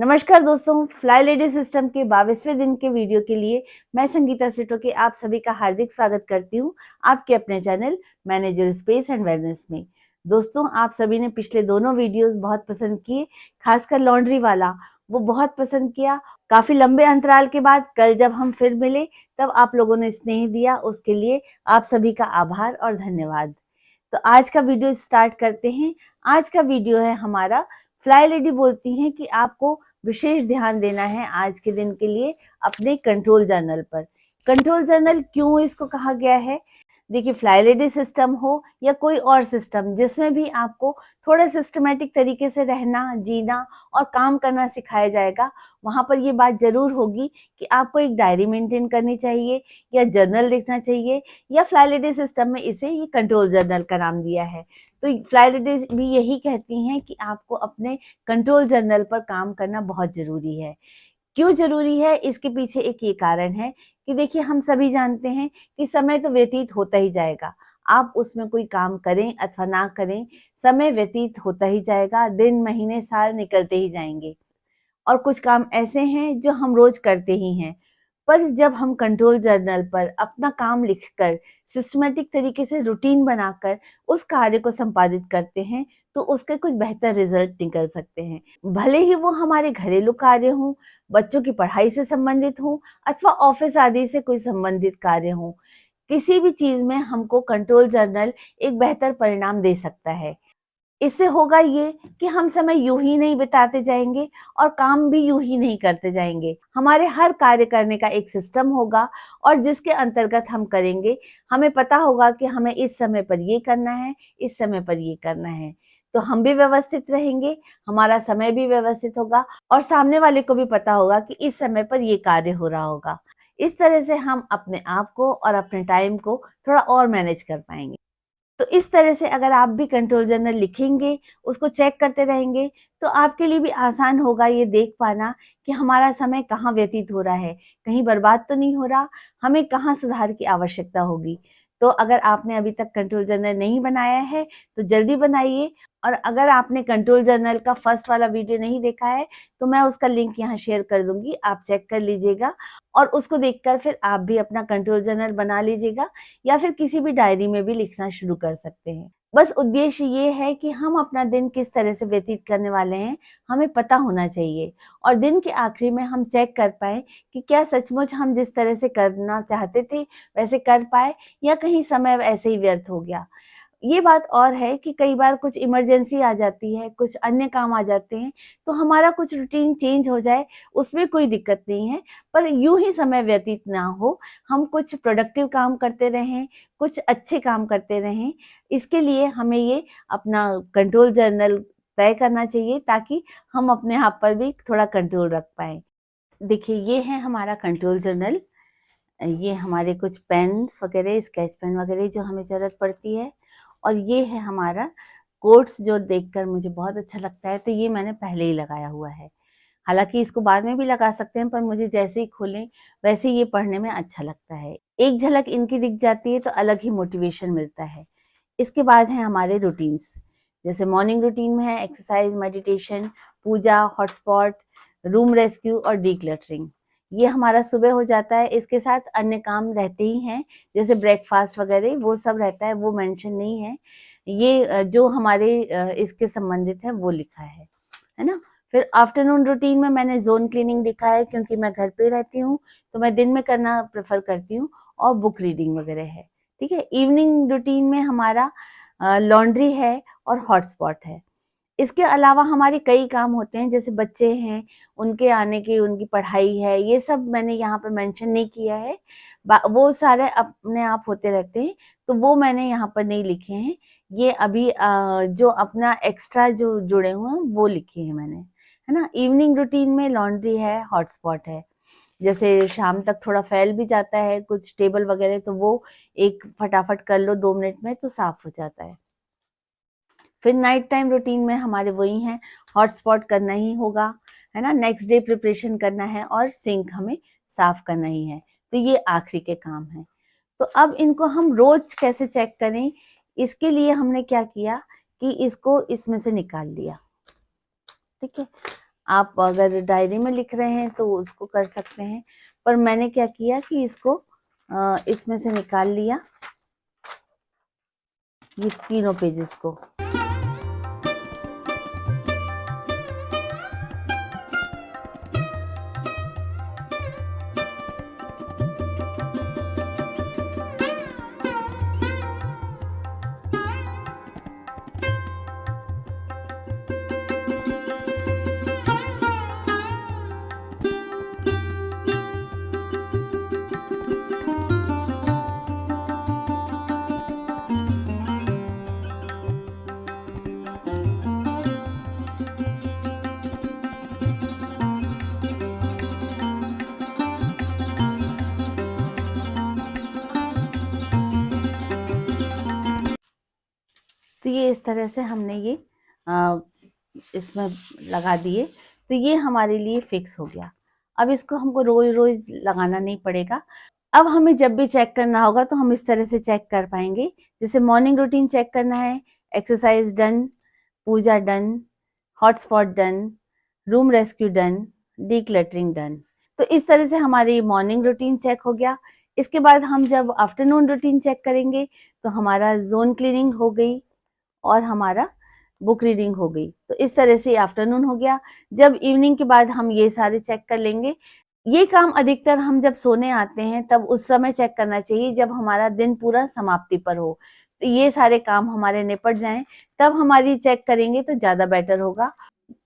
नमस्कार दोस्तों, fly lady system के 22वें दिन के वीडियो के लिए मैं संगीता सिटोके आप सभी का हार्दिक स्वागत करती हूँ आपके अपने channel manager space and wellness में। दोस्तों, आप सभी ने पिछले दोनों वीडियोस बहुत पसंद किए, खासकर लॉन्ड्री वाला वो बहुत पसंद किया। काफी लंबे अंतराल के बाद कल जब हम फिर मिले तब आप लोगों ने स्नेह दिया, उसके लिए आप सभी का आभार और धन्यवाद। तो आज का वीडियो स्टार्ट करते हैं। आज का वीडियो है हमारा फ्लाई लेडी बोलती हैं कि आपको विशेष ध्यान देना है आज के दिन के लिए अपने कंट्रोल जर्नल पर। कंट्रोल जर्नल क्यों इसको कहा गया है? देखिए, फ्लाई लेडी सिस्टम हो या कोई और सिस्टम जिसमें भी आपको थोड़ा सिस्टमेटिक तरीके से रहना, जीना और काम करना सिखाया जाएगा, वहां पर ये बात जरूर होगी कि आपको एक डायरी मेंटेन करनी चाहिए या जर्नल लिखना चाहिए, या फ्लाई लेडी सिस्टम में इसे ये कंट्रोल जर्नल का नाम दिया है। तो फ्लाई लेडीज भी यही कहती हैं कि आपको अपने कंट्रोल जर्नल पर काम करना बहुत जरूरी है। क्यों जरूरी है? इसके पीछे एक ये कारण है कि देखिए, हम सभी जानते हैं कि समय तो व्यतीत होता ही जाएगा। आप उसमें कोई काम करें अथवा ना करें, समय व्यतीत होता ही जाएगा। दिन, महीने, साल निकलते ही जाएंगे और कुछ काम ऐसे हैं जो हम रोज करते ही हैं। पर जब हम कंट्रोल जर्नल पर अपना काम लिखकर सिस्टमेटिक तरीके से रूटीन बनाकर उस कार्य को संपादित करते हैं तो उसके कुछ बेहतर रिजल्ट निकल सकते हैं। भले ही वो हमारे घरेलू कार्य हों, बच्चों की पढ़ाई से संबंधित हों अथवा ऑफिस आदि से कोई संबंधित कार्य हों, किसी भी चीज में हमको कंट्रोल जर्नल एक बेहतर परिणाम दे सकता है। इससे होगा ये कि हम समय यूं ही नहीं बिताते जाएंगे और काम भी यूं ही नहीं करते जाएंगे। हमारे हर कार्य करने का एक सिस्टम होगा और जिसके अंतर्गत हम करेंगे, हमें पता होगा कि हमें इस समय पर ये करना है, इस समय पर ये करना है। तो हम भी व्यवस्थित रहेंगे, हमारा समय भी व्यवस्थित होगा और सामने वाले को भी पता होगा कि इस समय पर ये कार्य हो रहा होगा। इस तरह से हम अपने आप को और अपने टाइम को थोड़ा और मैनेज कर पाएंगे। तो इस तरह से अगर आप भी कंट्रोल जर्नल लिखेंगे, उसको चेक करते रहेंगे, तो आपके लिए भी आसान होगा ये देख पाना कि हमारा समय कहाँ व्यतीत हो रहा है, कहीं बर्बाद तो नहीं हो रहा, हमें कहाँ सुधार की आवश्यकता होगी। तो अगर आपने अभी तक कंट्रोल जर्नल नहीं बनाया है तो जल्दी बनाइए, और अगर आपने कंट्रोल जर्नल का फर्स्ट वाला वीडियो नहीं देखा है तो मैं उसका लिंक यहाँ शेयर कर दूंगी, आप चेक कर लीजिएगा और उसको देखकर फिर आप भी अपना कंट्रोल जर्नल बना लीजिएगा या फिर किसी भी डायरी में भी लिखना शुरू कर सकते हैं। बस उद्देश्य ये है कि हम अपना दिन किस तरह से व्यतीत करने वाले हैं हमें पता होना चाहिए, और दिन के आखिरी में हम चेक कर पाए कि क्या सचमुच हम जिस तरह से करना चाहते थे वैसे कर पाए या कहीं समय ऐसे ही व्यर्थ हो गया। ये बात और है कि कई बार कुछ इमरजेंसी आ जाती है, कुछ अन्य काम आ जाते हैं, तो हमारा कुछ रूटीन चेंज हो जाए उसमें कोई दिक्कत नहीं है, पर यूं ही समय व्यतीत ना हो, हम कुछ प्रोडक्टिव काम करते रहें, कुछ अच्छे काम करते रहें। इसके लिए हमें ये अपना कंट्रोल जर्नल तय करना चाहिए ताकि हम अपने आप पर भी थोड़ा कंट्रोल रख पाए। देखिए, ये है हमारा कंट्रोल जर्नल। ये हमारे कुछ पेन्स वगैरह, स्केच पेन वगैरह जो हमें ज़रूरत पड़ती है, और ये है हमारा कोट्स जो देखकर मुझे बहुत अच्छा लगता है, तो ये मैंने पहले ही लगाया हुआ है। हालांकि इसको बाद में भी लगा सकते हैं, पर मुझे जैसे ही खोलें वैसे ही ये पढ़ने में अच्छा लगता है। एक झलक इनकी दिख जाती है तो अलग ही मोटिवेशन मिलता है। इसके बाद है हमारे रूटीन्स, जैसे मॉर्निंग रूटीन में है एक्सरसाइज, मेडिटेशन, पूजा, हॉटस्पॉट, रूम रेस्क्यू और डीक्लटरिंग। ये हमारा सुबह हो जाता है। इसके साथ अन्य काम रहते ही हैं, जैसे ब्रेकफास्ट वगैरह वो सब रहता है, वो मेंशन नहीं है। ये जो हमारे इसके संबंधित है वो लिखा है ना। फिर आफ्टरनून रूटीन में मैंने जोन क्लीनिंग लिखा है, क्योंकि मैं घर पे रहती हूँ तो मैं दिन में करना प्रेफर करती हूँ, और बुक रीडिंग वगैरह है। ठीक है। इवनिंग रूटीन में हमारा लॉन्ड्री है और हॉटस्पॉट है। इसके अलावा हमारे कई काम होते हैं, जैसे बच्चे हैं, उनके आने की, उनकी पढ़ाई है, ये सब मैंने यहाँ पे मेंशन नहीं किया है। वो सारे अपने आप होते रहते हैं, तो वो मैंने यहाँ पर नहीं लिखे हैं। ये अभी जो अपना एक्स्ट्रा जो जुड़े हुए हैं वो लिखे हैं मैंने, है ना। इवनिंग रूटीन में लॉन्ड्री है, हॉटस्पॉट है। जैसे शाम तक थोड़ा फैल भी जाता है कुछ टेबल वगैरह, तो वो एक फटाफट कर लो 2 मिनट में तो साफ हो जाता है। फिर नाइट टाइम रूटीन में हमारे वही हैं, हॉटस्पॉट करना ही होगा, है ना, नेक्स्ट डे प्रिपरेशन करना है और सिंक हमें साफ करना ही है। तो ये आखिरी के काम है। तो अब इनको हम रोज कैसे चेक करें, इसके लिए हमने क्या किया कि इसको इसमें से निकाल लिया। ठीक है। आप अगर डायरी में लिख रहे हैं तो उसको कर सकते हैं, पर मैंने क्या किया कि इसको इसमें से निकाल लिया ये तीनों पेजेस को। तो ये इस तरह से हमने ये इसमें लगा दिए, तो ये हमारे लिए फिक्स हो गया। अब इसको हमको रोज रोज लगाना नहीं पड़ेगा। अब हमें जब भी चेक करना होगा तो हम इस तरह से चेक कर पाएंगे। जैसे मॉर्निंग रूटीन चेक करना है, exercise done, puja done, hotspot done, room rescue done, decluttering done. तो इस तरह से हमारी मॉर्निंग रूटीन चेक हो गया। इसके बाद हम जब आफ्टरनून रूटीन चेक करेंगे तो हमारा जोन क्लीनिंग हो गई और हमारा बुक रीडिंग हो गई। तो इस तरह से आफ्टरनून हो गया। जब इवनिंग के बाद हम ये सारे चेक कर लेंगे। ये काम अधिकतर हम जब सोने आते हैं तब उस समय चेक करना चाहिए जब हमारा दिन पूरा समाप्ति पर हो, तो ये सारे काम हमारे निपट जाएं तब हमारी चेक करेंगे तो ज्यादा बेटर होगा।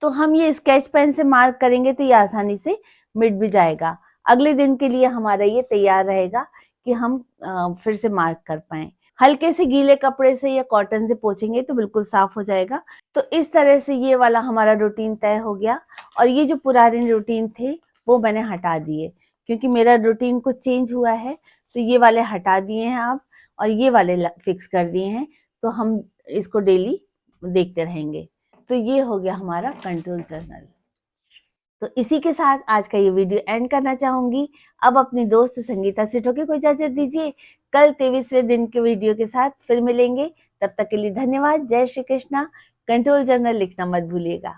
तो हम ये स्केच पेन से मार्क करेंगे तो ये आसानी से मिट भी जाएगा। अगले दिन के लिए हमारा ये तैयार रहेगा कि हम फिर से मार्क कर पाएं। हल्के से गीले कपड़े से या कॉटन से पोंछेंगे तो बिल्कुल साफ हो जाएगा। तो इस तरह से ये वाला हमारा रूटीन तय हो गया। और ये जो पुराने रूटीन थे वो मैंने हटा दिए क्योंकि मेरा रूटीन कुछ चेंज हुआ है, तो ये वाले हटा दिए हैं आप और ये वाले फिक्स कर दिए हैं, तो हम इसको डेली देखते रहेंगे। तो ये हो गया हमारा कंट्रोल जर्नल। तो इसी के साथ आज का ये वीडियो एंड करना चाहूंगी। अब अपनी दोस्त संगीता सेठों को इजाजत दीजिए। कल 23वें दिन के वीडियो के साथ फिर मिलेंगे। तब तक के लिए धन्यवाद। जय श्री कृष्णा। कंट्रोल जर्नल लिखना मत भूलिएगा।